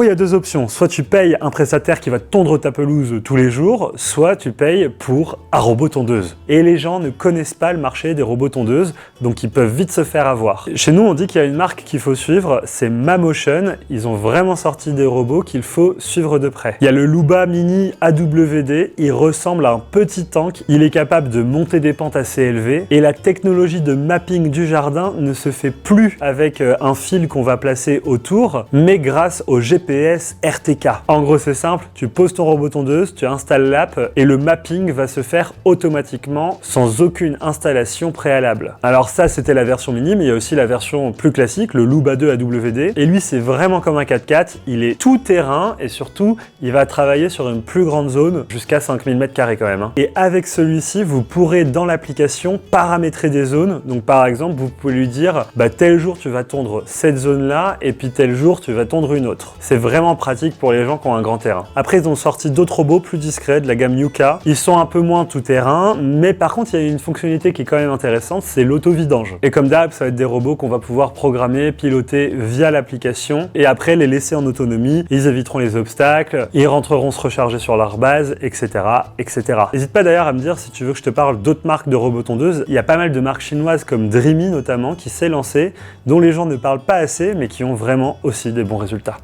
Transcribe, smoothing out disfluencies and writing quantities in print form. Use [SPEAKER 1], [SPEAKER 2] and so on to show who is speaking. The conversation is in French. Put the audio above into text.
[SPEAKER 1] il y a deux options. Soit tu payes un prestataire qui va tondre ta pelouse tous les jours, soit tu payes pour un robot tondeuse. Et les gens ne connaissent pas le marché des robots tondeuses, donc ils peuvent vite se faire avoir. Chez nous, on dit qu'il y a une marque qu'il faut suivre, c'est Mamotion. Ils ont vraiment sorti des robots qu'il faut suivre de près. Il y a le Luba Mini AWD, il ressemble à un petit tank, il est capable de monter des pentes assez élevées, et la technologie de mapping du jardin ne se fait plus avec un fil qu'on va placer autour, mais grâce au GPS RTK. En gros, c'est simple, tu poses ton robot tondeuse, tu installes l'app et le mapping va se faire automatiquement sans aucune installation préalable. Alors ça, c'était la version mini, mais il y a aussi la version plus classique, le Luba 2 AWD, et lui, c'est vraiment comme un 4x4, il est tout terrain et surtout, il va travailler sur une plus grande zone, jusqu'à 5000 m² quand même. Et avec celui-ci, vous pourrez dans l'application paramétrer des zones. Donc par exemple, vous pouvez lui dire, tel jour tu vas tondre cette zone-là, et puis tel jour tu vas tondre une autre. C'est vraiment pratique pour les gens qui ont un grand terrain. Après, ils ont sorti d'autres robots plus discrets de la gamme Yuka. Ils sont un peu moins tout terrain, mais par contre, il y a une fonctionnalité qui est quand même intéressante, c'est l'auto-vidange. Et comme d'hab, ça va être des robots qu'on va pouvoir programmer, piloter via l'application, et après les laisser en autonomie. Ils éviteront les obstacles, ils rentreront se recharger sur leur base, etc., etc. N'hésite pas d'ailleurs à me dire si tu veux que je te parle d'autres marques de robots tondeuses. Il y a pas mal de marques chinoises comme Dreamy notamment qui s'est lancée, dont les gens ne parlent pas assez, mais qui ont vraiment aussi des bons résultats.